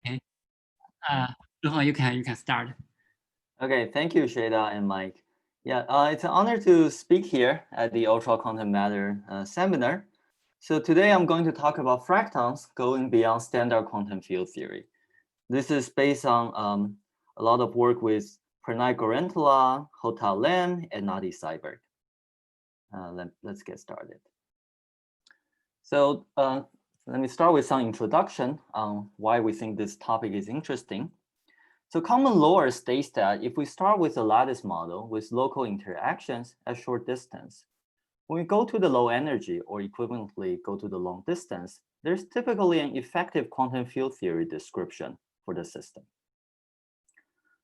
Okay. Shu-Heng, you can start. Okay, thank you, Shada and Mike. Yeah, it's an honor to speak here at the Ultra Quantum Matter seminar. So today I'm going to talk about fractons going beyond standard quantum field theory. This is based on a lot of work with Pranay Gorentala, Hota Lam, and Nadi Seiberg. Let's get started. So let me start with some introduction on why we think this topic is interesting. So common law states that if we start with a lattice model with local interactions at short distance, when we go to the low energy or equivalently go to the long distance, there's typically an effective quantum field theory description for the system.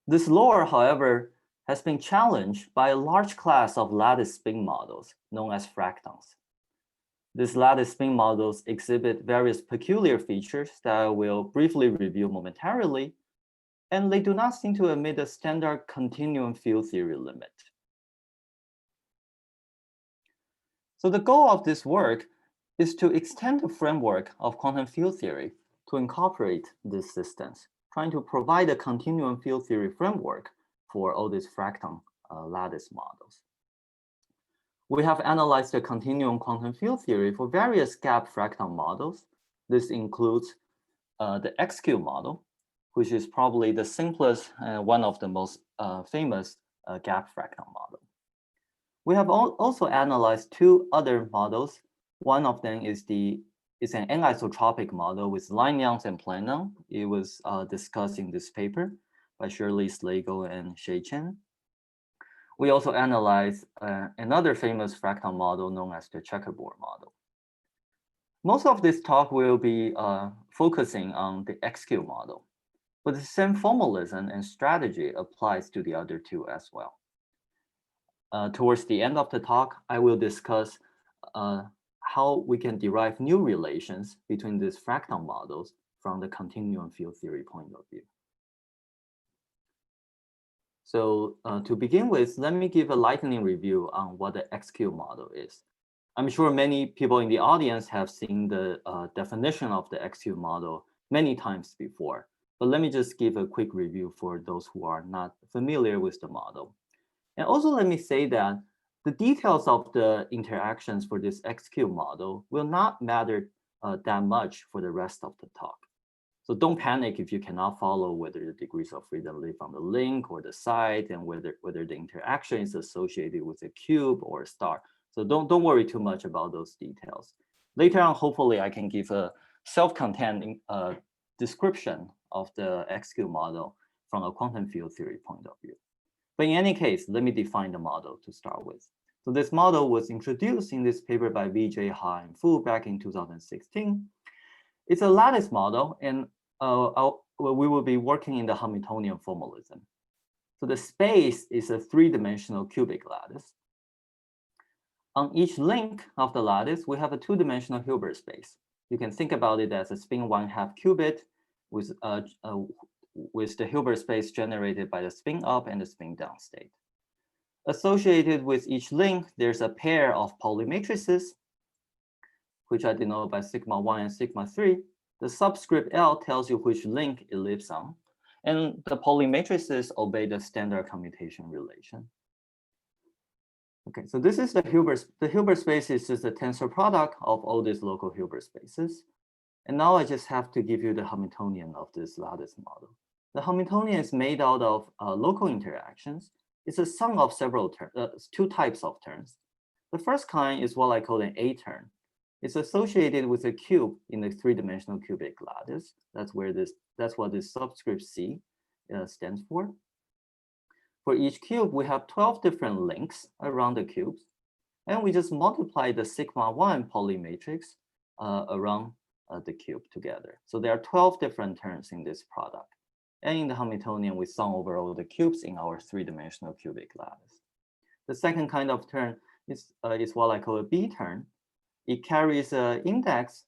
This law, however, has been challenged by a large class of lattice spin models known as fractons. These lattice spin models exhibit various peculiar features that I will briefly review momentarily, and they do not seem to emit a standard continuum field theory limit. So the goal of this work is to extend the framework of quantum field theory to incorporate these systems, trying to provide a continuum field theory framework for all these fracton lattice models. We have analyzed the continuum quantum field theory for various gap fracton models. This includes the XQ model, which is probably the simplest and one of the most famous gap fracton model. We have also analyzed two other models. One of them is an anisotropic model with Linions and Planon. It was discussed in this paper by Shirley Slagle and Shay Chen. We also analyzed another famous fracton model known as the checkerboard model. Most of this talk will be focusing on the XQ model, but the same formalism and strategy applies to the other two as well. Towards the end of the talk, I will discuss how we can derive new relations between these fracton models from the continuum field theory point of view. So to begin with, let me give a lightning review on what the XQ model is. I'm sure many people in the audience have seen the definition of the XQ model many times before, but let me just give a quick review for those who are not familiar with the model. And also let me say that the details of the interactions for this XQ model will not matter that much for the rest of the talk. So don't panic if you cannot follow whether the degrees of freedom live on the link or the site and whether the interaction is associated with a cube or a star. So don't worry too much about those details. Later on, hopefully I can give a self-contained description of the XQ model from a quantum field theory point of view. But in any case, let me define the model to start with. So this model was introduced in this paper by Vijay, Haah, and Fu back in 2016. It's a lattice model, and we will be working in the Hamiltonian formalism. So the space is a three-dimensional cubic lattice. On each link of the lattice, we have a two-dimensional Hilbert space. You can think about it as a spin 1/2 qubit with the Hilbert space generated by the spin up and the spin down state. Associated with each link, there's a pair of Pauli matrices, which I denote by sigma 1 and sigma 3. The subscript L tells you which link it lives on, and the Pauli matrices obey the standard commutation relation. Okay, so this is the Hilbert space is just a tensor product of all these local Hilbert spaces. And now I just have to give you the Hamiltonian of this lattice model. The Hamiltonian is made out of local interactions. It's a sum of several two types of terms. The first kind is what I call an A term. It's associated with a cube in the three-dimensional cubic lattice. That's what this subscript C stands for. For each cube, we have 12 different links around the cubes, and we just multiply the sigma 1 Pauli matrix around the cube together. So there are 12 different terms in this product. And in the Hamiltonian, we sum over all the cubes in our three-dimensional cubic lattice. The second kind of term is what I call a B term. It carries an index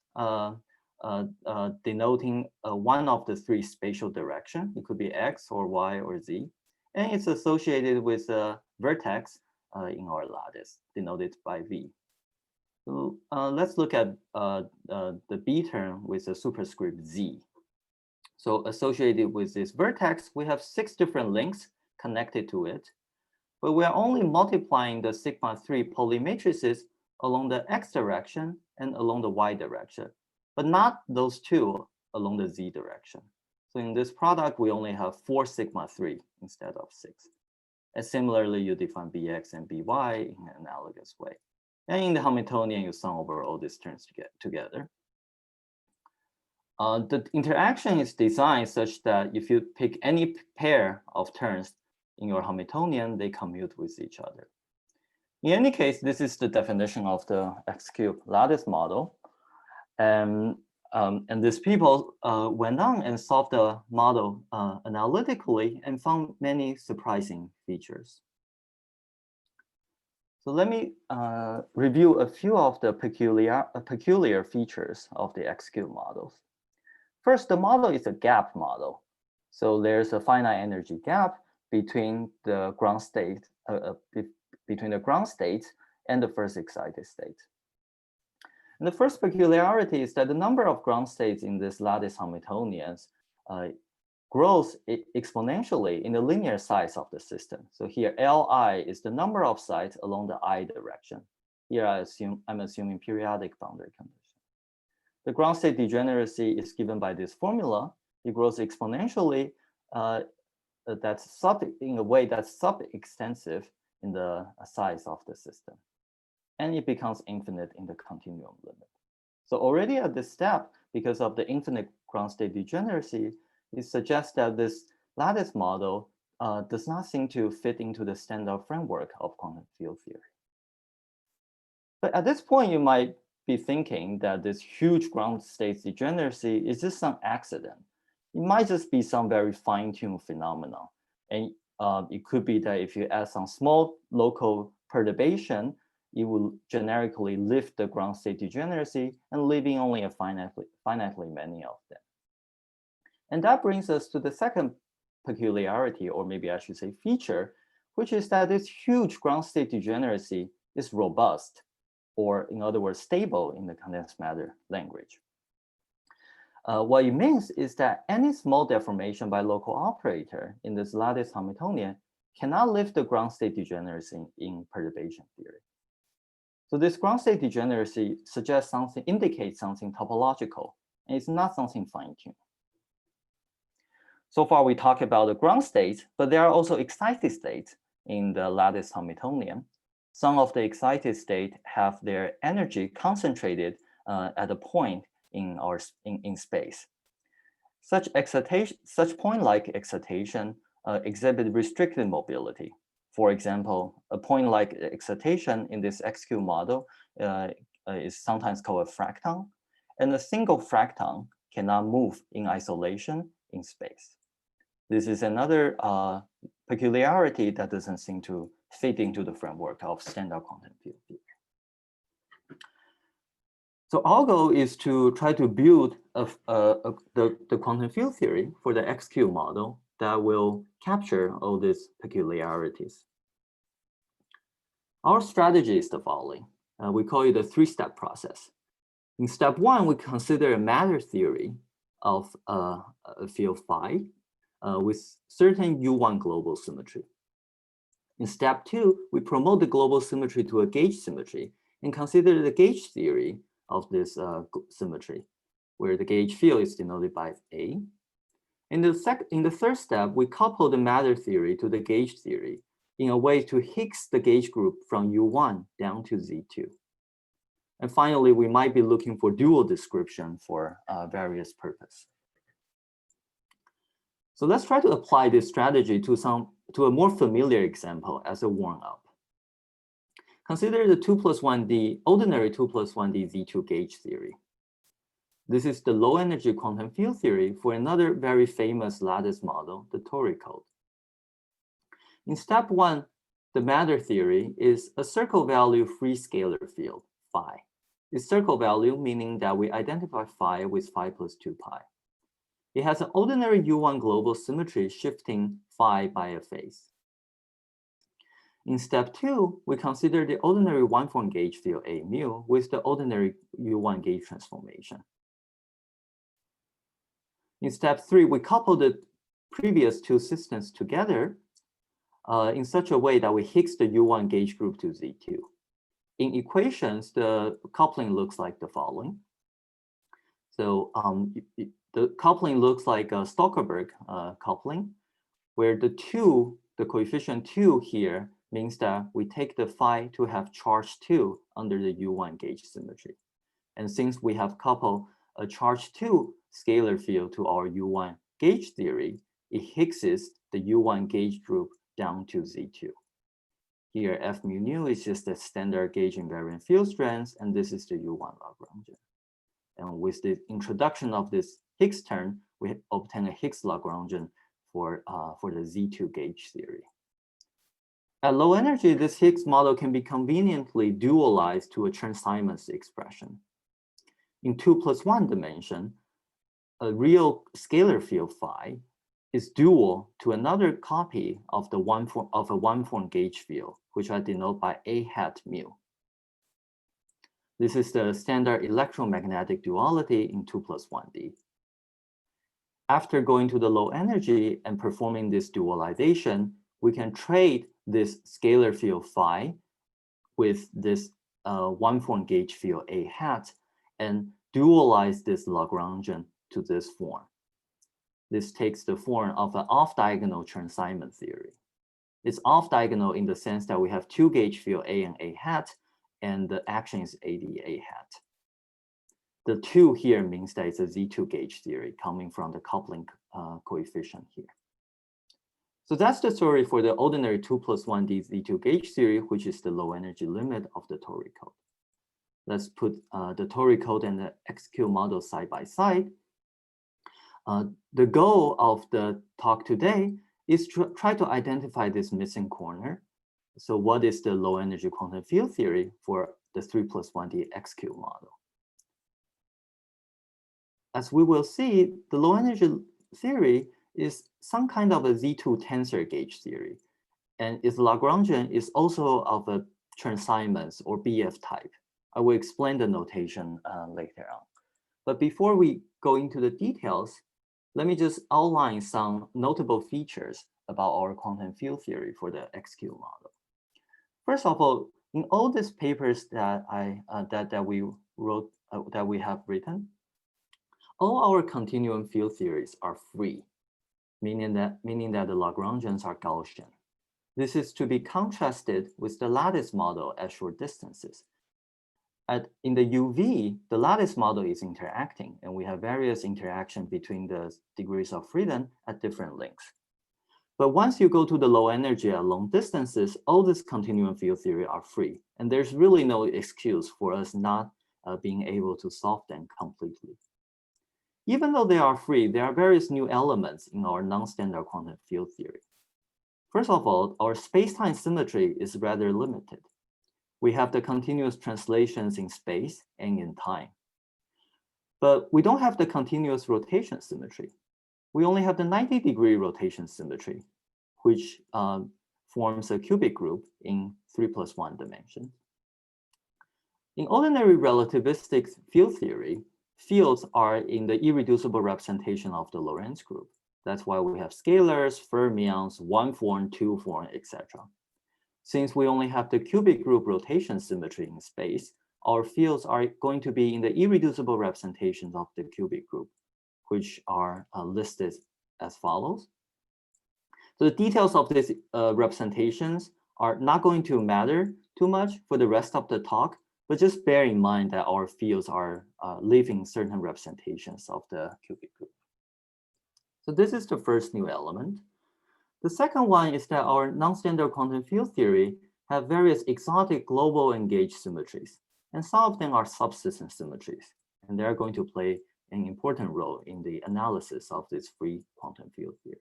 denoting one of the three spatial directions. It could be X or Y or Z. And it's associated with a vertex in our lattice, denoted by V. So let's look at the B term with a superscript Z. So associated with this vertex, we have 6 different links connected to it, but we are only multiplying the sigma-3 Pauli matrices along the x direction and along the y direction, but not those 2 along the z direction. So in this product, we only have 4 sigma-3 instead of 6. And similarly, you define bx and by in an analogous way. And in the Hamiltonian, you sum over all these terms together. The interaction is designed such that if you pick any pair of terms in your Hamiltonian, they commute with each other. In any case, this is the definition of the X-cube lattice model. And these people went on and solved the model analytically and found many surprising features. So let me review a few of the peculiar features of the X-cube models. First, the model is a gap model. So there's a finite energy gap between the ground state, and the first excited state. And the first peculiarity is that the number of ground states in this lattice Hamiltonians grows exponentially in the linear size of the system. So here Li is the number of sites along the I direction. Here I'm assuming periodic boundary condition. The ground state degeneracy is given by this formula. It grows exponentially in a way that's sub-extensive in the size of the system. And it becomes infinite in the continuum limit. So already at this step, because of the infinite ground state degeneracy, it suggests that this lattice model does not seem to fit into the standard framework of quantum field theory. But at this point, you might be thinking that this huge ground state degeneracy is just some accident. It might just be some very fine-tuned phenomenon. And it could be that if you add some small local perturbation, it will generically lift the ground state degeneracy and leaving only a finitely many of them. And that brings us to the second peculiarity, or maybe I should say feature, which is that this huge ground state degeneracy is robust, or in other words, stable in the condensed matter language. What it means is that any small deformation by local operator in this lattice Hamiltonian cannot lift the ground state degeneracy in perturbation theory. So this ground state degeneracy suggests something, indicates something topological, and it's not something fine-tuned. So far, we talked about the ground states, but there are also excited states in the lattice Hamiltonian. Some of the excited states have their energy concentrated at a point in space. Such point-like excitation exhibit restricted mobility. For example, a point-like excitation in this X-cube model is sometimes called a fracton, and a single fracton cannot move in isolation in space. This is another peculiarity that doesn't seem to fit into the framework of standard quantum field theory. So our goal is to try to build the quantum field theory for the X-cube model that will capture all these peculiarities. Our strategy is the following. We call it a 3-step process. In step 1, we consider a matter theory of a field phi with certain U1 global symmetry. In step 2, we promote the global symmetry to a gauge symmetry and consider the gauge theory of this symmetry, where the gauge field is denoted by A. In the third step, we couple the matter theory to the gauge theory in a way to Higgs the gauge group from U1 down to Z2. And finally, we might be looking for dual description for various purposes. So let's try to apply this strategy to a more familiar example as a warm-up. Consider the 2+1D, ordinary 2+1D Z2 gauge theory. This is the low energy quantum field theory for another very famous lattice model, the toric code. In step 1, the matter theory is a circle value free scalar field, phi. It's circle value meaning that we identify phi with phi plus 2 pi. It has an ordinary U1 global symmetry shifting phi by a phase. In step 2, we consider the ordinary one-form gauge field A mu with the ordinary U1 gauge transformation. In step 3, we couple the previous two systems together in such a way that we Higgs the U1 gauge group to Z2. In equations, the coupling looks like the following. So the coupling looks like a Stolkerberg coupling, where the coefficient 2 here means that we take the phi to have charge 2 under the U1 gauge symmetry. And since we have coupled a charge 2 scalar field to our U1 gauge theory, it Higgses the U1 gauge group down to Z2. Here, F mu nu is just the standard gauge invariant field strength, and this is the U1 Lagrangian. And with the introduction of this Higgs term, we obtain a Higgs Lagrangian for the Z2 gauge theory. At low energy, this Higgs model can be conveniently dualized to a Chern-Simons expression. In 2+1 dimension, a real scalar field phi is dual to another copy of a one-form gauge field, which I denote by A hat mu. This is the standard electromagnetic duality in 2+1D. After going to the low energy and performing this dualization, we can trade this scalar field phi with this one-form gauge field A hat and dualize this Lagrangian to this form. This takes the form of an off-diagonal Chern-Simons theory. It's off-diagonal in the sense that we have two gauge field A and A hat, and the action is AD A hat. The 2 here means that it's a Z2 gauge theory coming from the coupling coefficient here. So that's the story for the ordinary 2+1D Z2 gauge theory, which is the low energy limit of the toric code. Let's put the toric code and the XQ model side by side. The goal of the talk today is to try to identify this missing corner. So what is the low energy quantum field theory for the 3+1D XQ model? As we will see, the low energy theory is some kind of a Z2 tensor gauge theory. And its Lagrangian is also of a Chern-Simons or BF type. I will explain the notation later on. But before we go into the details, let me just outline some notable features about our quantum field theory for the XQ model. First of all, in all these papers that we wrote, that we have written, all our continuum field theories are free, meaning that the Lagrangians are Gaussian. This is to be contrasted with the lattice model at short distances. In the UV, the lattice model is interacting, and we have various interaction between the degrees of freedom at different lengths. But once you go to the low energy at long distances, all this continuum field theory are free, and there's really no excuse for us not being able to solve them completely. Even though they are free, there are various new elements in our non-standard quantum field theory. First of all, our space-time symmetry is rather limited. We have the continuous translations in space and in time. But we don't have the continuous rotation symmetry. We only have the 90-degree rotation symmetry, which forms a cubic group in 3+1 dimension. In ordinary relativistic field theory, fields are in the irreducible representation of the Lorentz group. That's why we have scalars, fermions, one form, two form, etc. Since we only have the cubic group rotation symmetry in space, our fields are going to be in the irreducible representations of the cubic group, which are listed as follows. So the details of these representations are not going to matter too much for the rest of the talk, but just bear in mind that our fields are leaving certain representations of the cubic group. So this is the first new element. The second one is that our non-standard quantum field theory have various exotic global and gauge symmetries, and some of them are subsystem symmetries, and they're going to play an important role in the analysis of this free quantum field theory.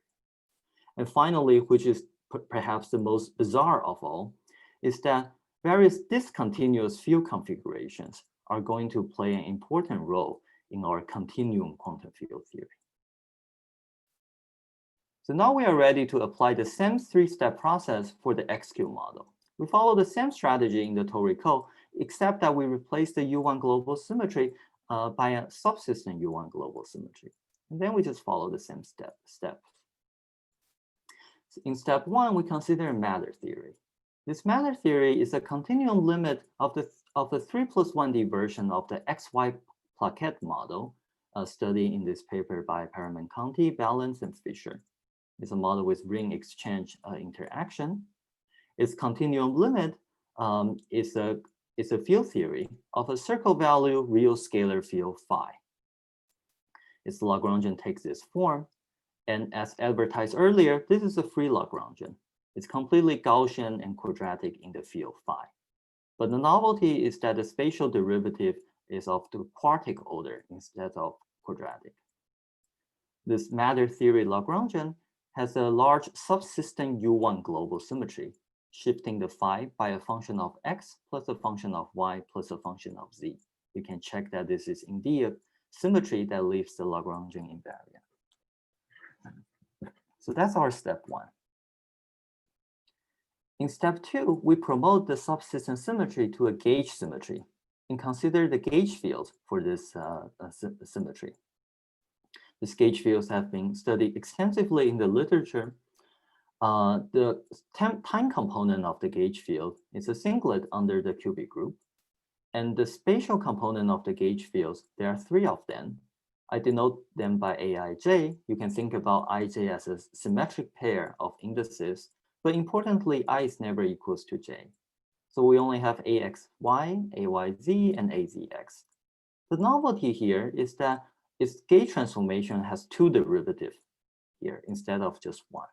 And finally, which is perhaps the most bizarre of all, is that various discontinuous field configurations are going to play an important role in our continuum quantum field theory. So now we are ready to apply the same three-step process for the XQ model. We follow the same strategy in the toric code, except that we replace the U1 global symmetry by a subsystem U1 global symmetry. And then we just follow the same steps. So in step 1, we consider matter theory. This matter theory is a continuum limit of the 3+1D version of the XY plaquette model studied in this paper by Perelman-Conti, Balance, and Fisher. It's a model with ring exchange interaction. Its continuum limit is a field theory of a circle value real scalar field phi. Its Lagrangian takes this form. And as advertised earlier, this is a free Lagrangian. It's completely Gaussian and quadratic in the field phi. But the novelty is that the spatial derivative is of the quartic order instead of quadratic. This matter theory Lagrangian has a large subsystem U1 global symmetry, shifting the phi by a function of x plus a function of y plus a function of z. You can check that this is indeed a symmetry that leaves the Lagrangian invariant. So that's our step 1. In step 2, we promote the subsystem symmetry to a gauge symmetry and consider the gauge fields for this symmetry. These gauge fields have been studied extensively in the literature. The time component of the gauge field is a singlet under the cubic group. And the spatial component of the gauge fields, there are 3 of them. I denote them by Aij. You can think about Ij as a symmetric pair of indices, but importantly, I is never equals to j. So we only have Axy, Ayz, and Azx. The novelty here is that its gauge transformation has 2 derivatives here instead of just 1.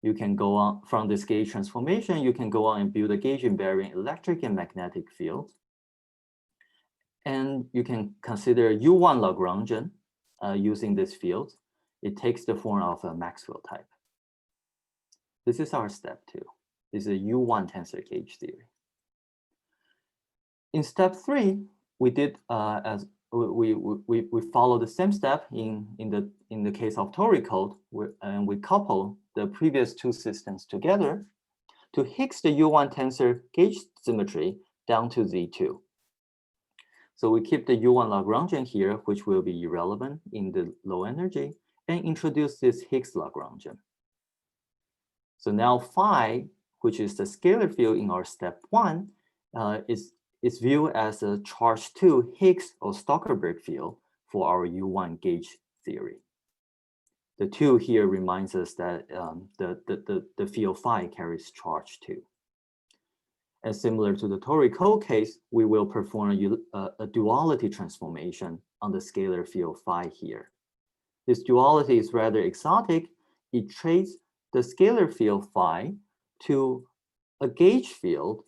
You can go on from this gauge transformation, you can go on and build a gauge invariant electric and magnetic field. And you can consider U1 Lagrangian using this field. It takes the form of a Maxwell type. This is our step 2. This is a U1 tensor gauge theory. In step 3, we did as we follow the same step in the case of tori code, and we couple the previous 2 systems together to Higgs the U1 tensor gauge symmetry down to Z2. So we keep the U1 Lagrangian here, which will be irrelevant in the low energy, and introduce this Higgs Lagrangian. So now phi, which is the scalar field in our step 1, is viewed as a charge 2 Higgs or Stockerberg field for our U1 gauge theory. The 2 here reminds us that the field phi carries charge 2. And similar to the tori code case, we will perform a duality transformation on the scalar field phi here. This duality is rather exotic. It trades the scalar field phi to a gauge field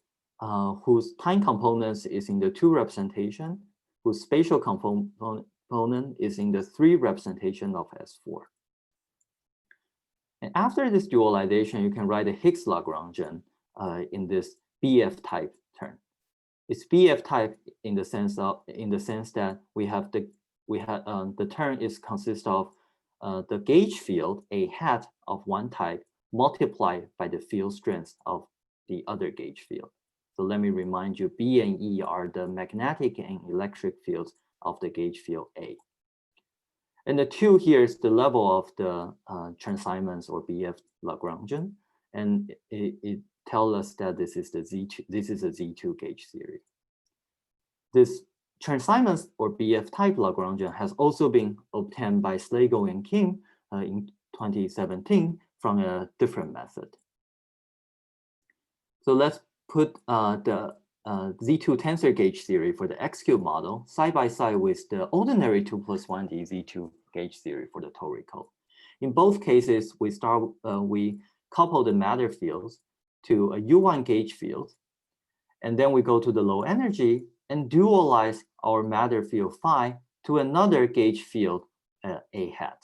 whose time components is in the 2 representation, whose spatial component is in the 3 representation of S4. And after this dualization, you can write a Higgs Lagrangian in this BF type term. It's BF type in the sense that the term consists of the gauge field A hat of one type multiplied by the field strength of the other gauge field. So let me remind you, B and E are the magnetic and electric fields of the gauge field A. And the 2 here is the level of the Chern-Simons or BF Lagrangian, and it tells us that this is the Z2. This is a Z2 gauge theory. This Chern-Simons or BF type Lagrangian has also been obtained by Slagle and Kim in 2017 from a different method. So let's put the Z2 tensor gauge theory for the X-cube model side by side with the ordinary 2+1D Z2 gauge theory for the tori code. In both cases, we couple the matter fields to a U1 gauge field, and then we go to the low energy and dualize our matter field phi to another gauge field A hat.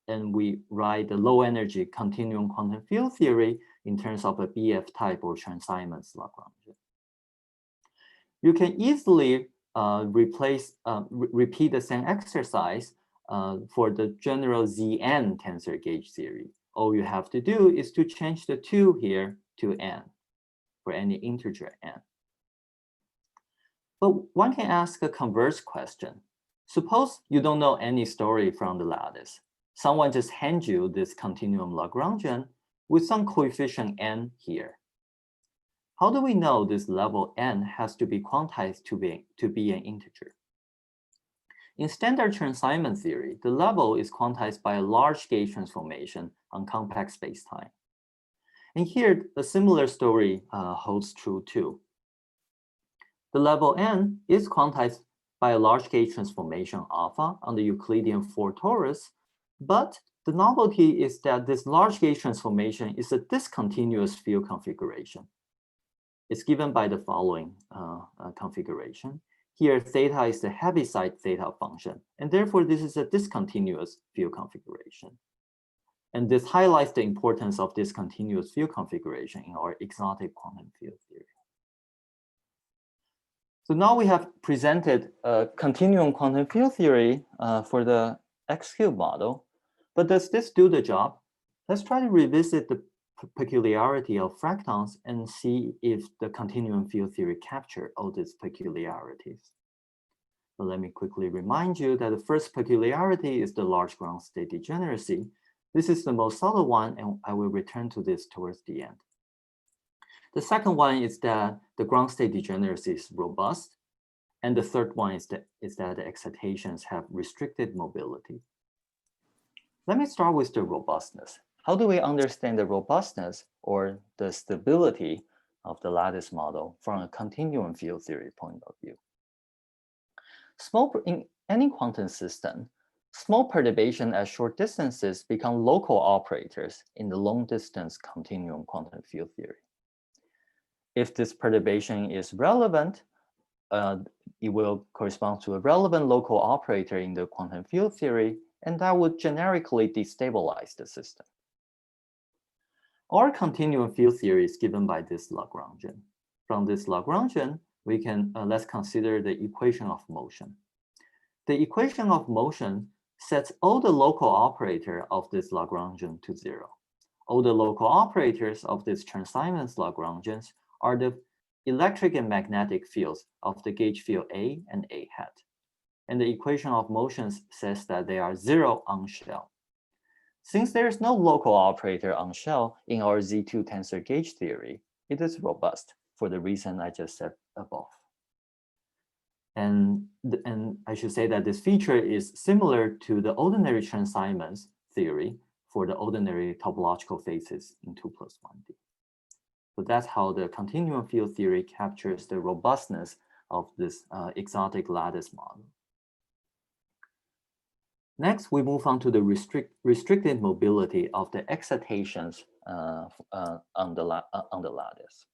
And we write the low energy continuum quantum field theory in terms of a BF type or Chern-Simons Lagrangian. You can easily repeat the same exercise for the general Zn tensor gauge theory. All you have to do is to change the 2 here to n for any integer n. But one can ask a converse question. Suppose you don't know any story from the lattice. Someone just hands you this continuum Lagrangian with some coefficient n here. How do we know this level n has to be quantized to be an integer? In standard Chern-Simons theory, the level is quantized by a large gauge transformation on compact spacetime. And here, a similar story holds true too. The level n is quantized by a large gauge transformation alpha on the Euclidean 4 torus, but the novelty is that this large gauge transformation is a discontinuous field configuration. It's given by the following configuration. Here, theta is the Heaviside theta function, and therefore this is a discontinuous field configuration. And this highlights the importance of this continuous field configuration in our exotic quantum field theory. So now we have presented a continuum quantum field theory for the X-cube model, but does this do the job? Let's try to revisit the peculiarity of fractons and see if the continuum field theory capture all these peculiarities. So let me quickly remind you that the first peculiarity is the large ground state degeneracy. This is the most subtle one, and I will return to this towards the end. The second one is that the ground state degeneracy is robust. And the third one is that the excitations have restricted mobility. Let me start with the robustness. How do we understand the robustness or the stability of the lattice model from a continuum field theory point of view? In any quantum system, small perturbation at short distances become local operators in the long distance continuum quantum field theory. If this perturbation is relevant, it will correspond to a relevant local operator in the quantum field theory, and that would generically destabilize the system. Our continuum field theory is given by this Lagrangian. From this Lagrangian, we can let's consider the equation of motion. The equation of motion sets all the local operator of this Lagrangian to 0. All the local operators of this Chern-Simons Lagrangians are the electric and magnetic fields of the gauge field A and A hat. And the equation of motion says that they are 0 on shell. Since there is no local operator on shell in our Z2 tensor gauge theory, it is robust for the reason I just said above. And I should say that this feature is similar to the ordinary Chern-Simons theory for the ordinary topological phases in 2+1D. So that's how the continuum field theory captures the robustness of this exotic lattice model. Next, we move on to the restricted mobility of the excitations on the lattice.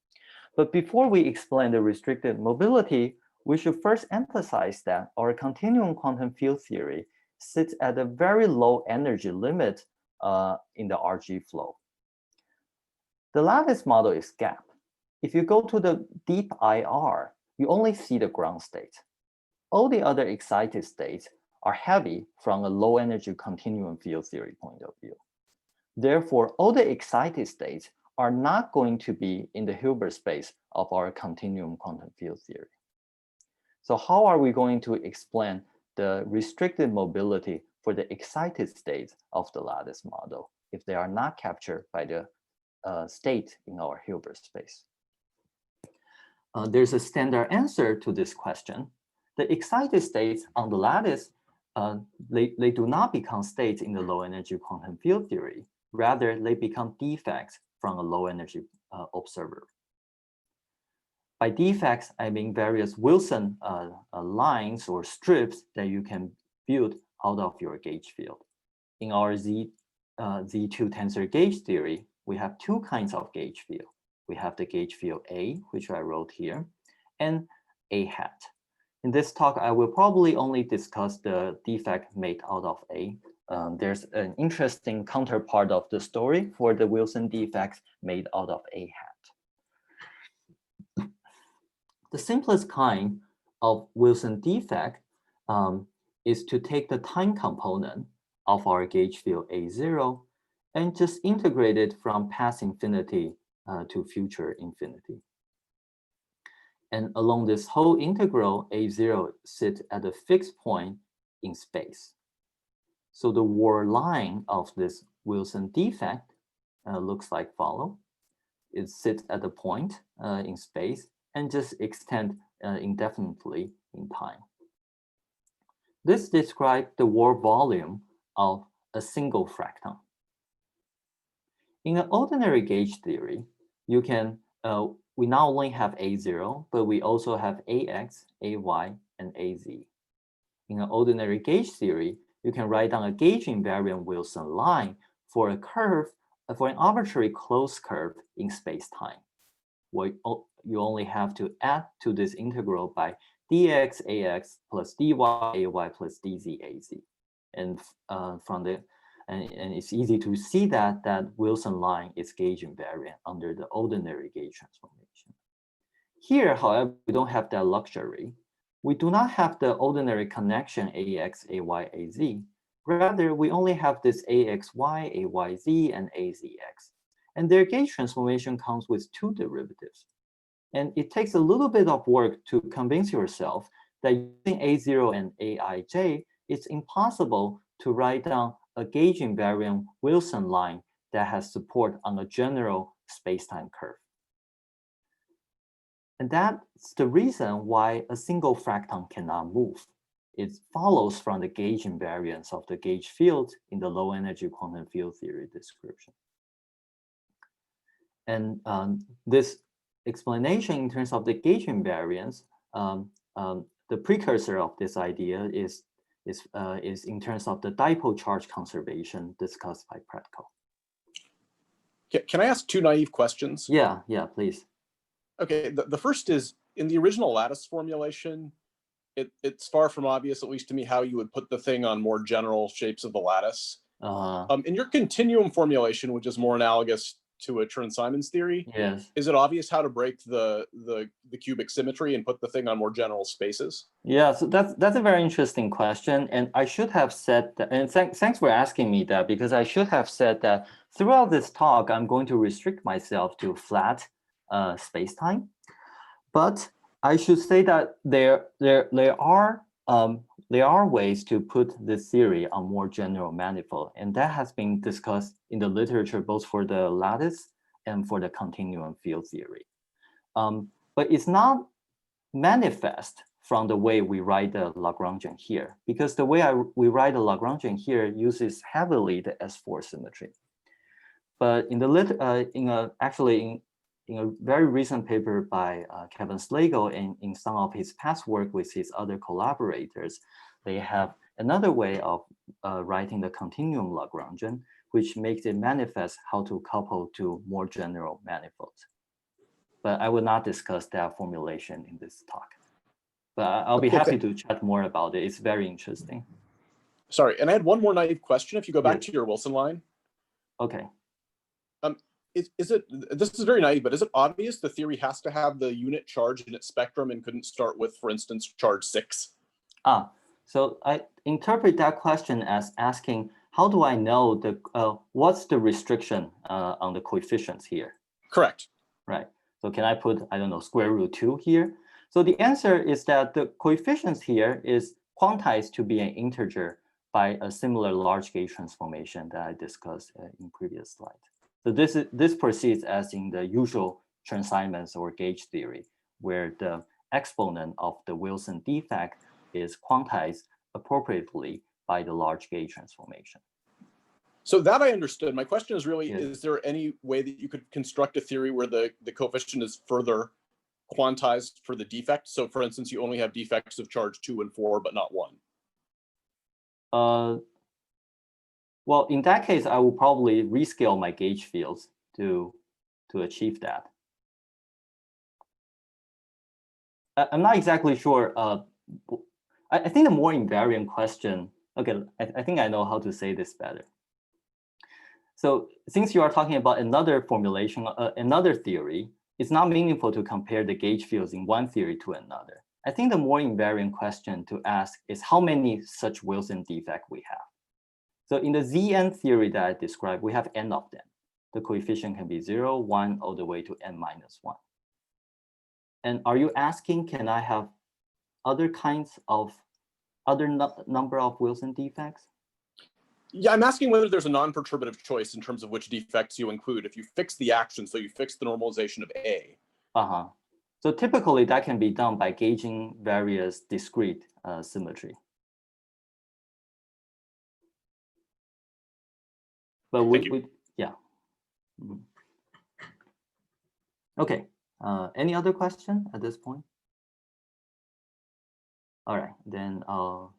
But before we explain the restricted mobility, we should first emphasize that our continuum quantum field theory sits at a very low energy limit in the RG flow. The lattice model is gap. If you go to the deep IR, you only see the ground state. All the other excited states are heavy from a low energy continuum field theory point of view. Therefore, all the excited states are not going to be in the Hilbert space of our continuum quantum field theory. So how are we going to explain the restricted mobility for the excited states of the lattice model if they are not captured by the state in our Hilbert space? There's a standard answer to this question. The excited states on the lattice, they do not become states in the low energy quantum field theory. Rather, they become defects from a low energy observer. By defects, I mean various Wilson lines or strips that you can build out of your gauge field. In our Z2 tensor gauge theory, we have two kinds of gauge field. We have the gauge field A, which I wrote here, and A hat. In this talk, I will probably only discuss the defect made out of A. There's an interesting counterpart of the story for the Wilson defects made out of A hat. The simplest kind of Wilson defect is to take the time component of our gauge field A0 and just integrate it from past infinity to future infinity. And along this whole integral, A0 sits at a fixed point in space. So the word line of this Wilson defect looks like follow. It sits at a point in space and just extend indefinitely in time. This describes the Ward volume of a single fracton. In an ordinary gauge theory, you can we not only have A0, but we also have AX, AY, and AZ. In an ordinary gauge theory, you can write down a gauge invariant Wilson line for a curve, for an arbitrary closed curve in space-time, where you only have to add to this integral by dx ax plus dy ay plus dz az. And and it's easy to see that Wilson line is gauge invariant under the ordinary gauge transformation. Here, however, we don't have that luxury. We do not have the ordinary connection ax, ay, az. Rather, we only have this axy, ayz, and azx. And their gauge transformation comes with two derivatives. And it takes a little bit of work to convince yourself that using A0 and Aij, it's impossible to write down a gauge invariant Wilson line that has support on a general spacetime curve. And that's the reason why a single fracton cannot move. It follows from the gauge invariance of the gauge field in the low energy quantum field theory description. And this explanation in terms of the gauge invariance, the precursor of this idea is in terms of the dipole charge conservation discussed by Pretko. Can I ask two naive questions? Yeah, please. Okay, the first is, in the original lattice formulation, it's far from obvious, at least to me, how you would put the thing on more general shapes of the lattice. In your continuum formulation, which is more analogous to a Chern-Simons theory, yes, is it obvious how to break the cubic symmetry and put the thing on more general spaces? Yeah, so that's a very interesting question, and I should have said that, and thanks for asking me that, because I should have said that throughout this talk, I'm going to restrict myself to flat spacetime, but I should say that there are ways to put this theory on more general manifold, and that has been discussed in the literature both for the lattice and for the continuum field theory. But it's not manifest from the way we write the Lagrangian here, because the way we write the Lagrangian here uses heavily the S4 symmetry. But in the actually in a very recent paper by Kevin Slagle and in some of his past work with his other collaborators, they have another way of writing the continuum Lagrangian, which makes it manifest how to couple to more general manifolds. But I will not discuss that formulation in this talk. But I'll be happy to chat more about it. It's very interesting. Sorry, and I had one more naive question. If you go back to your Wilson line. Okay. This is very naive, but is it obvious the theory has to have the unit charge in its spectrum and couldn't start with, for instance, charge 6? So I interpret that question as asking, how do I know what's the restriction on the coefficients here? Correct. Right. So can I put, I don't know, square root 2 here? So the answer is that the coefficients here is quantized to be an integer by a similar large gauge transformation that I discussed in previous slide. So this proceeds as in the usual Chern-Simons or gauge theory, where the exponent of the Wilson defect is quantized appropriately by the large gauge transformation. So that I understood. My question is really, is there any way that you could construct a theory where the coefficient is further quantized for the defect? So for instance, you only have defects of charge 2 and 4, but not 1. Well, in that case, I will probably rescale my gauge fields to achieve that. I'm not exactly sure. I think the more invariant question, okay, I think I know how to say this better. So since you are talking about another formulation, another theory, it's not meaningful to compare the gauge fields in one theory to another. I think the more invariant question to ask is how many such Wilson defects we have. So in the Zn theory that I described, we have n of them. The coefficient can be 0, 1, all the way to n-1. And are you asking, can I have other kinds of other number of Wilson defects? Yeah, I'm asking whether there's a non-perturbative choice in terms of which defects you include. If you fix the action, so you fix the normalization of A. So typically that can be done by gauging various discrete symmetry. But yeah. Okay, any other question at this point? All right, then,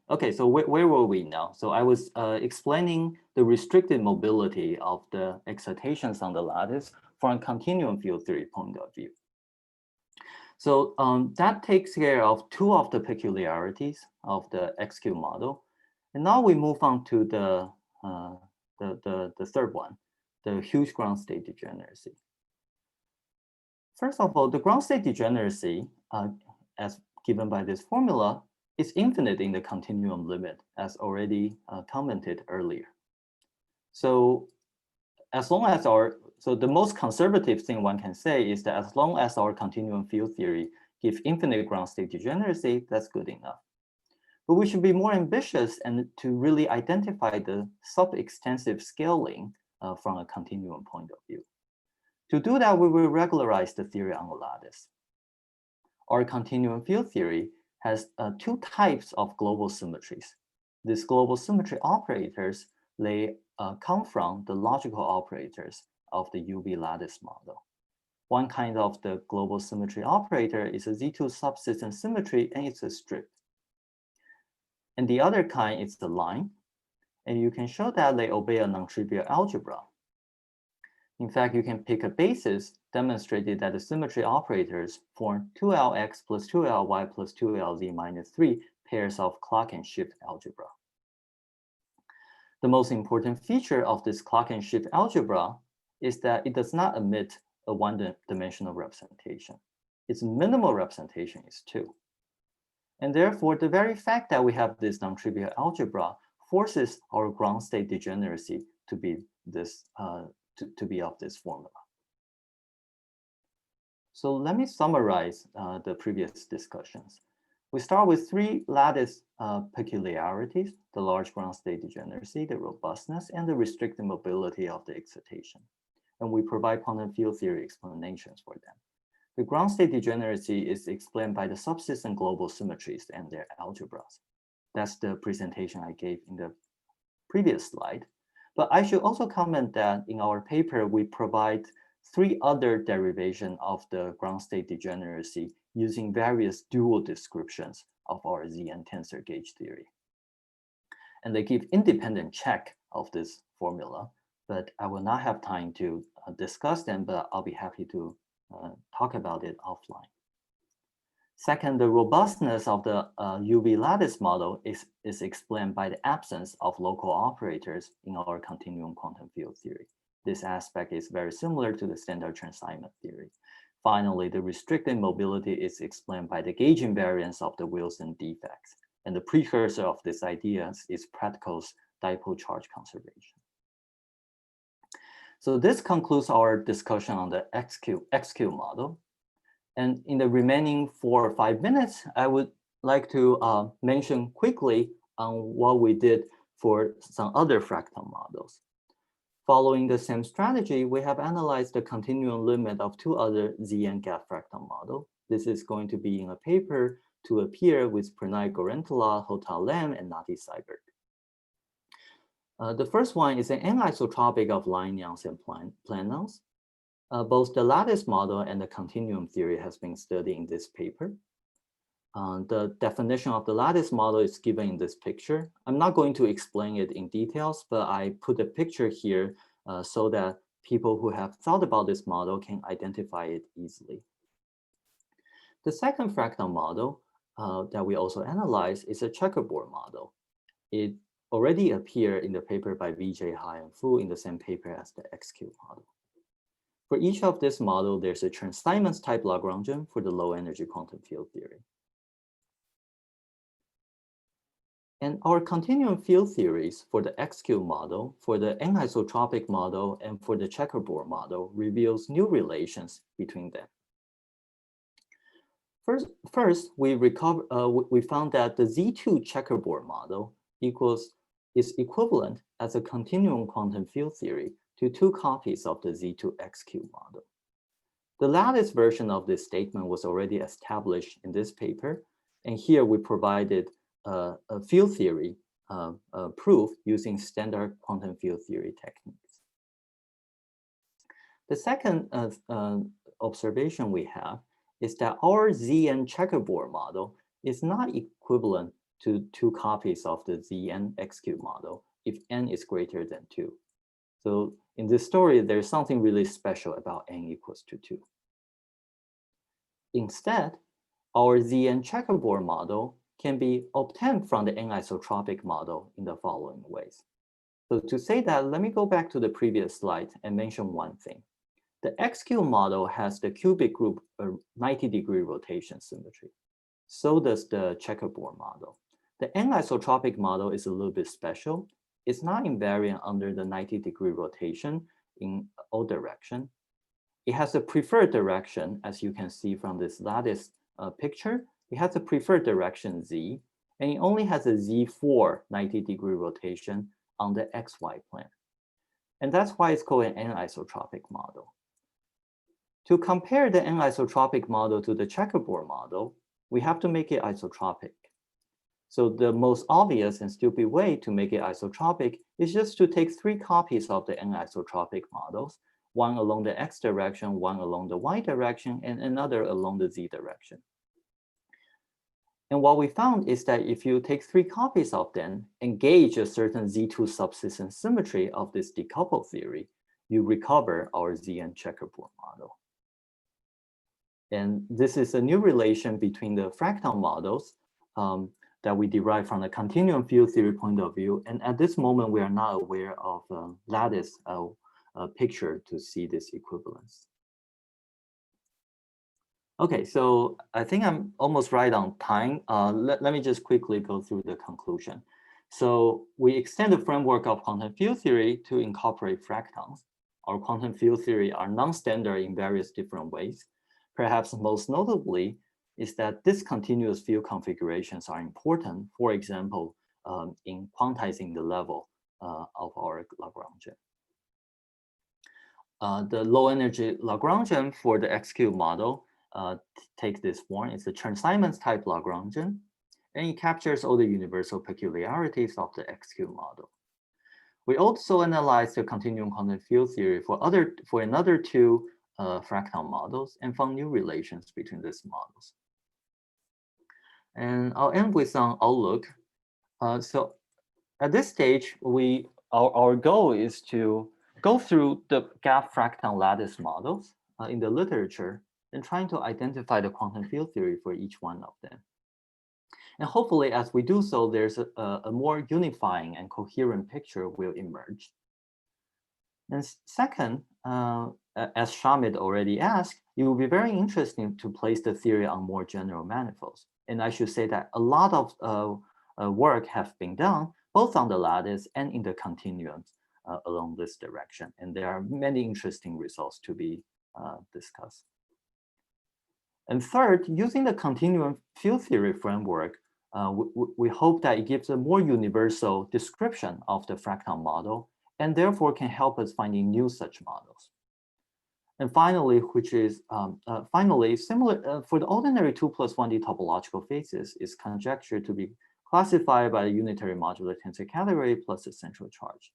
okay, so where were we now? So I was explaining the restricted mobility of the excitations on the lattice from a continuum field theory point of view. So that takes care of two of the peculiarities of the XQ model. And now we move on to the third one, the huge ground state degeneracy. First of all, the ground state degeneracy, as given by this formula, is infinite in the continuum limit, as already commented earlier. So as long as so the most conservative thing one can say is that as long as our continuum field theory gives infinite ground state degeneracy, that's good enough. But we should be more ambitious and to really identify the sub-extensive scaling from a continuum point of view. To do that, we will regularize the theory on the lattice. Our continuum field theory has two types of global symmetries. These global symmetry operators, they come from the logical operators of the UV lattice model. One kind of the global symmetry operator is a Z2 subsystem symmetry, and it's a strip. And the other kind is the line. And you can show that they obey a non-trivial algebra. In fact, you can pick a basis demonstrated that the symmetry operators form 2Lx plus 2Ly plus 2Lz minus 3 pairs of clock and shift algebra. The most important feature of this clock and shift algebra is that it does not emit a one-dimensional representation. Its minimal representation is 2. And therefore, the very fact that we have this non-trivial algebra forces our ground state degeneracy to be this to be of this formula. So let me summarize the previous discussions. We start with three lattice peculiarities: the large ground state degeneracy, the robustness, and the restricted mobility of the excitation. And we provide quantum field theory explanations for them. The ground state degeneracy is explained by the subsystem global symmetries and their algebras. That's the presentation I gave in the previous slide. But I should also comment that in our paper, we provide three other derivations of the ground state degeneracy using various dual descriptions of our ZN tensor gauge theory. And they give independent check of this formula, but I will not have time to discuss them, but I'll be happy to talk about it offline. Second, the robustness of the UV lattice model is explained by the absence of local operators in our continuum quantum field theory. This aspect is very similar to the standard transition theory. Finally, the restricted mobility is explained by the gauge invariance of the Wilson defects. And the precursor of this idea is Practical's dipole charge conservation. So this concludes our discussion on the XQ model. And in the remaining 4 or 5 minutes, I would like to mention quickly on what we did for some other fractal models. Following the same strategy, we have analyzed the continuum limit of 2 other ZN gap fractal models. This is going to be in a paper to appear with Pranay Gorentala, Hota Lam, and Nati Seiberg. The first one is an anisotropic of lineons and planons. Both the lattice model and the continuum theory has been studied in this paper. The definition of the lattice model is given in this picture. I'm not going to explain it in details, but I put a picture here so that people who have thought about this model can identify it easily. The second fractal model that we also analyze is a checkerboard model. It already appeared in the paper by Vijay, Haah, and Fu in the same paper as the XQ model. For each of this model, there's a Chern-Simons type Lagrangian for the low energy quantum field theory. And our continuum field theories for the XQ model, for the anisotropic model, and for the checkerboard model reveals new relations between them. First, we found that the Z2 checkerboard model is equivalent as a continuum quantum field theory to 2 copies of the Z2 XQ model. The lattice version of this statement was already established in this paper, and here we provided a field theory proof using standard quantum field theory techniques. The second observation we have is that our ZN checkerboard model is not equivalent to 2 copies of the ZN XQ model if n is greater than 2. So in this story, there's something really special about n equals to 2. Instead, our ZN checkerboard model can be obtained from the anisotropic model in the following ways. So to say that, let me go back to the previous slide and mention one thing. The XQ model has the cubic group 90-degree rotation symmetry. So does the checkerboard model. The anisotropic model is a little bit special. It's not invariant under the 90-degree rotation in all directions. It has a preferred direction, as you can see from this lattice picture. It has a preferred direction Z, and it only has a Z4 90-degree rotation on the XY plane. And that's why it's called an anisotropic model. To compare the anisotropic model to the checkerboard model, we have to make it isotropic. So the most obvious and stupid way to make it isotropic is just to take 3 copies of the anisotropic models, one along the X direction, one along the Y direction, and another along the Z direction. And what we found is that if you take 3 copies of them and gauge a certain Z2 subsystem symmetry of this decoupled theory, you recover our ZN checkerboard model. And this is a new relation between the Fracton models that we derive from the continuum field theory point of view. And at this moment, we are not aware of lattice picture to see this equivalence. Okay, so I think I'm almost right on time. Let me just quickly go through the conclusion. So we extend the framework of quantum field theory to incorporate fractons. Our quantum field theory are non-standard in various different ways. Perhaps most notably is that discontinuous field configurations are important, for example, in quantizing the level of our Lagrangian. The low energy Lagrangian for the XQ model takes this form. It's a Chern-Simons type Lagrangian, and it captures all the universal peculiarities of the XQ model. We also analyzed the continuum quantum field theory for another 2 Fracton models and found new relations between these models. And I'll end with some outlook. So at this stage, our goal is to go through the gap Fracton lattice models in the literature and trying to identify the quantum field theory for each one of them. And hopefully, as we do so, there's a more unifying and coherent picture will emerge. And second, as Shamit already asked, it will be very interesting to place the theory on more general manifolds. And I should say that a lot of work has been done, both on the lattice and in the continuums along this direction. And there are many interesting results to be discussed. And third, using the continuum field theory framework, we hope that it gives a more universal description of the Fracton model and therefore can help us finding new such models. And finally, similar for the ordinary 2+1D topological phases is conjectured to be classified by a unitary modular tensor category plus a central charge.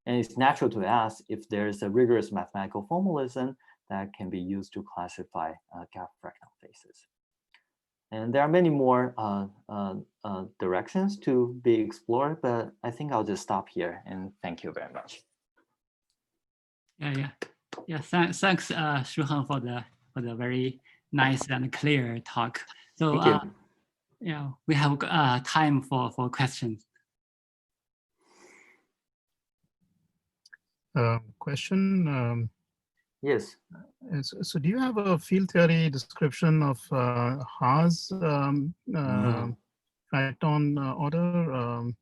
And it's natural to ask if there's a rigorous mathematical formalism that can be used to classify gap Fracton phases. And there are many more directions to be explored, but I think I'll just stop here and thank you very much. Yeah. Thanks, Shu-Heng, for the very nice and clear talk. So we have time for questions. Question. Yes. So do you have a field theory description of Haah's Fracton order?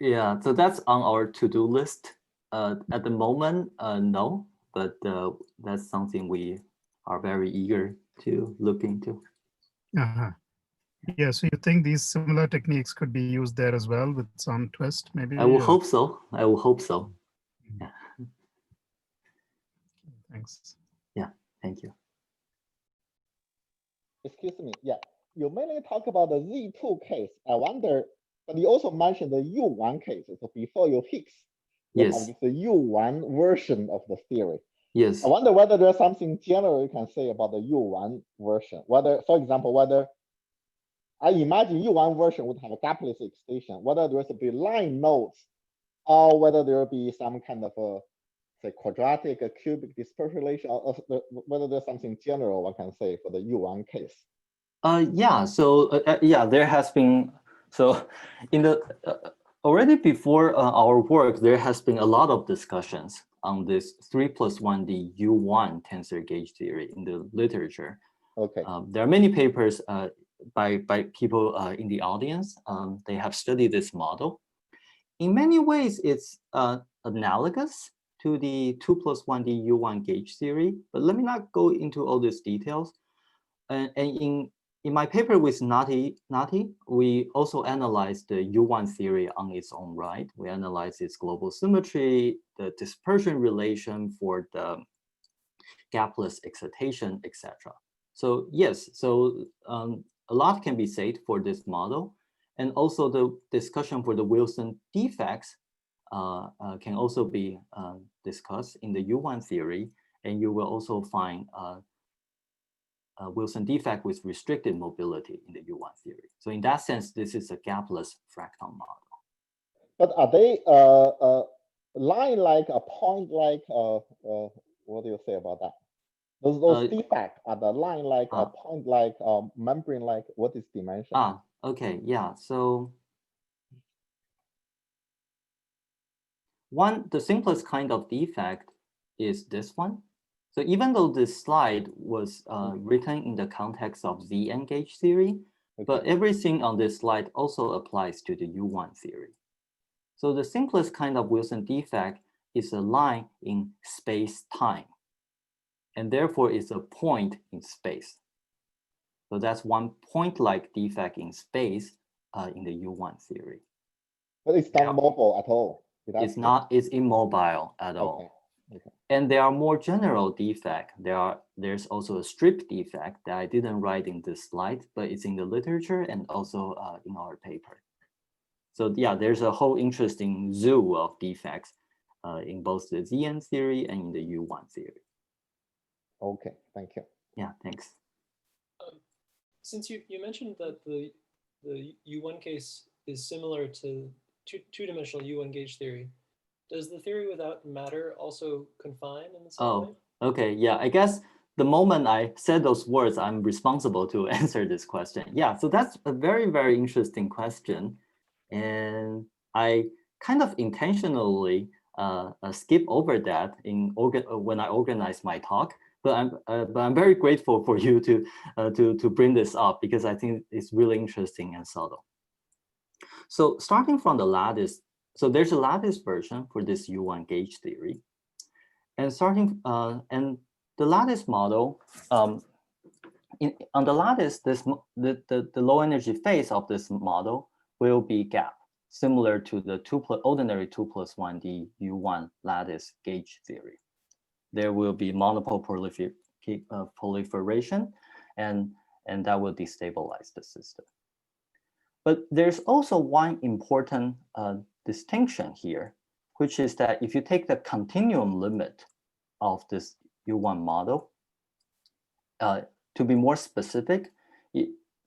Yeah, so that's on our to-do list. At the moment, no, but that's something we are very eager to look into. Uh-huh. Yeah, so you think these similar techniques could be used there as well with some twist, maybe? I will hope so. I will hope so. Yeah. Thanks. Yeah, thank you. Excuse me. Yeah, you mainly talk about the Z2 case. I wonder, but you also mentioned the U1 case. So before you Higgs, you Yes. have this U1 version of the theory. Yes. I wonder whether there's something general you can say about the U1 version. Whether, for example, whether I imagine U1 version would have a gapless excitation, whether there will be line nodes, or whether there will be some kind of a say quadratic cubic dispersion relation, or whether there's something general one can say for the U1 case. Yeah. So yeah, there has been in the already before our work, there has been a lot of discussions on this 3+1D U1 tensor gauge theory in the literature. Okay. There are many papers by people in the audience. They have studied this model. In many ways, it's analogous to the 2+1D U1 gauge theory, but let me not go into all these details. And in my paper with Nati, we also analyzed the U1 theory on its own right. We analyzed its global symmetry, the dispersion relation for the gapless excitation, etc. So yes, so a lot can be said for this model. And also the discussion for the Wilson defects can also be discussed in the U1 theory. And you will also find Wilson defect with restricted mobility in the U1 theory. So in that sense, this is a gapless Fracton model. But are they line-like, a point-like, what do you say about that? Those defects are the line-like, a point-like, membrane-like, what is dimension? Okay, yeah. So the simplest kind of defect is this one. So even though this slide was written in the context of ZN gauge theory, but everything on this slide also applies to the U1 theory. So the simplest kind of Wilson defect is a line in space-time, and therefore it's a point in space. So that's one point-like defect in space in the U1 theory. But it's not mobile at all. It's immobile at all. Okay. And there are more general defects. There's also a strip defect that I didn't write in this slide, but it's in the literature and also in our paper. So yeah, there's a whole interesting zoo of defects in both the ZN theory and in the U1 theory. Okay, thank you. Yeah, thanks. Since you mentioned that the U1 case is similar to two-dimensional U1 gauge theory, does the theory without matter also confine in the same way? Okay, yeah, I guess the moment I said those words, I'm responsible to answer this question. Yeah, so that's a very, very interesting question. And I kind of intentionally skip over that when I organize my talk. But I'm very grateful for you to bring this up because I think it's really interesting and subtle. So starting from the lattice, so there's a lattice version for this U1 gauge theory, and and the lattice model on the lattice, the low energy phase of this model will be gap, similar to the ordinary 2+1D U1 lattice gauge theory. There will be multiple proliferation, and that will destabilize the system. But there's also one important distinction here, which is that if you take the continuum limit of this U1 model, to be more specific,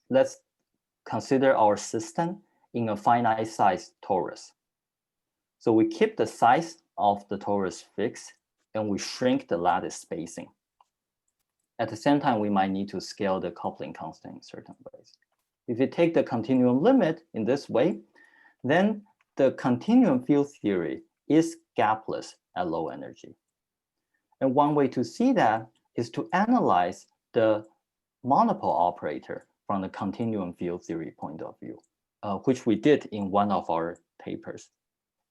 let's consider our system in a finite size torus. So we keep the size of the torus fixed, and we shrink the lattice spacing. At the same time, we might need to scale the coupling constant in certain ways. If you take the continuum limit in this way, then the continuum field theory is gapless at low energy. And one way to see that is to analyze the monopole operator from the continuum field theory point of view, which we did in one of our papers.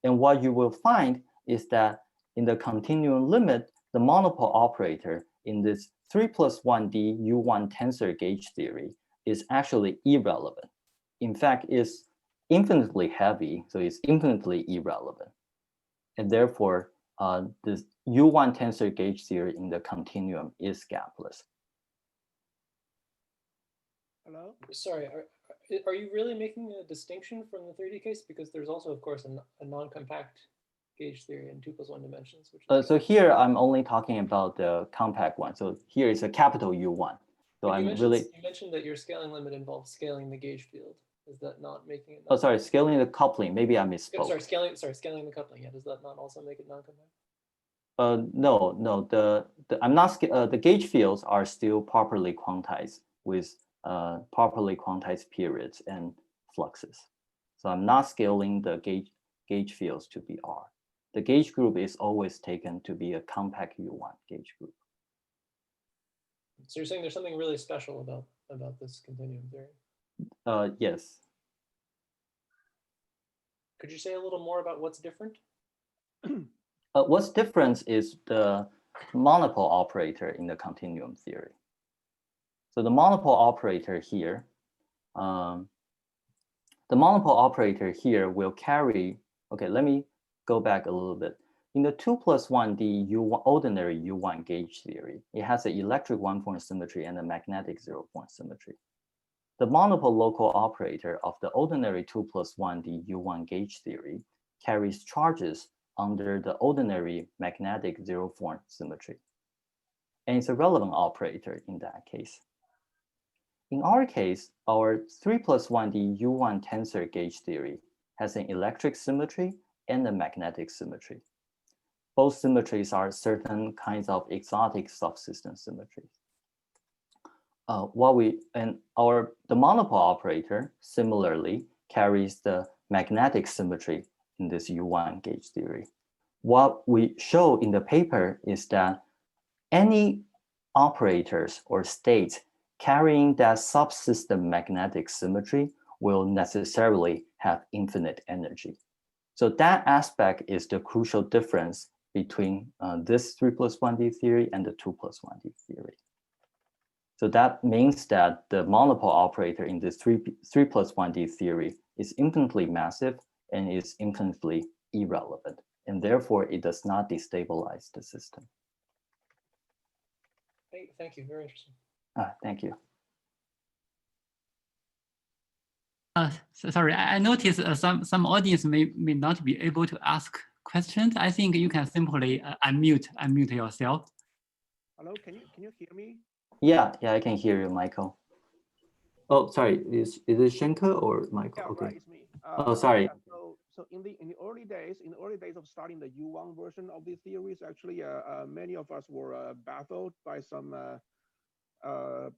And what you will find is that in the continuum limit, the monopole operator in this 3+1D U1 tensor gauge theory is actually irrelevant. In fact, it's infinitely heavy, so it's infinitely irrelevant. And therefore, this U1 tensor gauge theory in the continuum is gapless. Hello? Sorry, are you really making a distinction from the 3D case? Because there's also, of course, a non-compact gauge theory in 2 + 1 dimensions. Which is so here I'm only talking about the compact one. So here is a capital U1. So you mentioned that your scaling limit involves scaling the gauge field. Is that not making it? Oh, sorry, scaling the coupling. Maybe I misspoke. Scaling the coupling. Yeah, does that not also make it non-compact? No. I'm not. The gauge fields are still properly quantized with properly quantized periods and fluxes. So I'm not scaling the gauge fields to be R. The gauge group is always taken to be a compact U1 gauge group. So you're saying there's something really special about this continuum theory? Yes. Could you say a little more about what's different? What's different is the monopole operator in the continuum theory. So the monopole operator here, will carry, okay, let me go back a little bit. In the 2 + 1D ordinary U1 gauge theory, it has an electric one-point symmetry and a magnetic zero-point symmetry. The monopole local operator of the ordinary 2 + 1D U1 gauge theory carries charges under the ordinary magnetic zero-point symmetry. And it's a relevant operator in that case. In our case, our 3 + 1D U1 tensor gauge theory has an electric symmetry and a magnetic symmetry. Both symmetries are certain kinds of exotic subsystem symmetries. The monopole operator similarly carries the magnetic symmetry in this U1 gauge theory. What we show in the paper is that any operators or states carrying that subsystem magnetic symmetry will necessarily have infinite energy. So that aspect is the crucial difference between this 3 + 1D theory and the 2 + 1D theory. So that means that the monopole operator in this 3 + 1D theory is infinitely massive and is infinitely irrelevant, and therefore it does not destabilize the system. Thank you, very interesting. Thank you. Sorry, I noticed some audience may not be able to ask questions. I think you can simply unmute yourself. Hello, can you hear me? Yeah, I can hear you, Michael. Oh, sorry, is it Shenke or Michael? Yeah, okay. right, it's me. Oh, sorry. Yeah, so in the early days of starting the U1 version of the theories, actually, many of us were baffled by some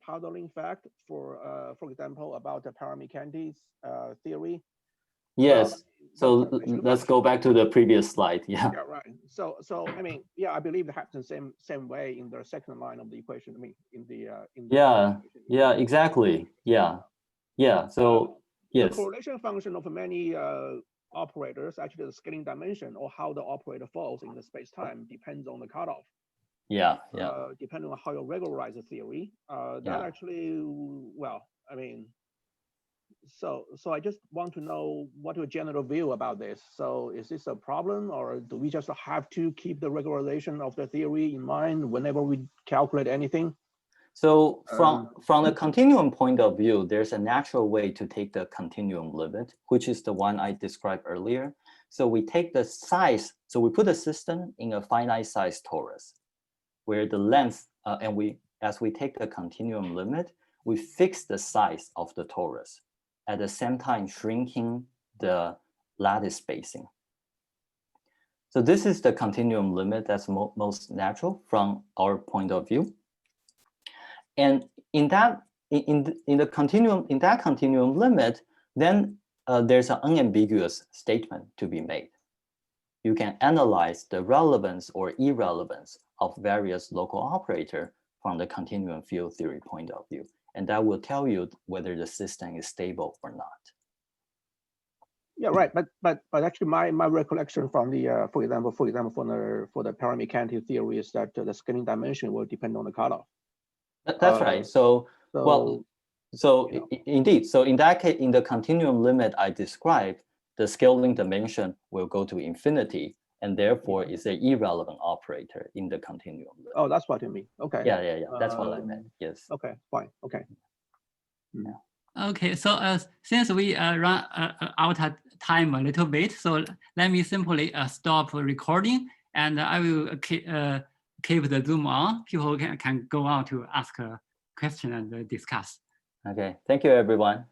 puzzling fact. For example, about the Paramikhantes theory. Yes. So let's go back to the previous slide. Yeah. Yeah, right. So I mean, yeah, I believe it happens the same way in the second line of the equation. I mean, yeah, exactly. Yeah. So yes. The correlation function of many operators, actually the scaling dimension or how the operator falls in the space-time depends on the cutoff. Yeah. Depending on how you regularize the theory. That actually, well, I mean, so I just want to know what your general view about this. So is this a problem, or do we just have to keep the regularization of the theory in mind whenever we calculate anything? So from the continuum point of view, there's a natural way to take the continuum limit, which is the one I described earlier. So we take the size, so we put a system in a finite size torus, where the length, as we take the continuum limit, we fix the size of the torus, at the same time shrinking the lattice spacing. So this is the continuum limit that's most natural from our point of view. And in that continuum limit, then there's an unambiguous statement to be made. You can analyze the relevance or irrelevance of various local operator from the continuum field theory point of view, and that will tell you whether the system is stable or not. Yeah, right. But actually, my recollection from the for example for the Paramikhantes theory is that the scaling dimension will depend on the cutoff. That's right. So well, So indeed, so in that case, in the continuum limit I described, the scaling dimension will go to infinity, and therefore it's an irrelevant operator in the continuum limit. Oh, that's what you mean. Okay. Yeah. That's what I meant. Yes. Okay, fine. Okay. Okay, so since we run out of time a little bit, so let me simply stop recording, and I will keep the Zoom on. People can go on to ask a question and discuss. Okay, thank you, everyone.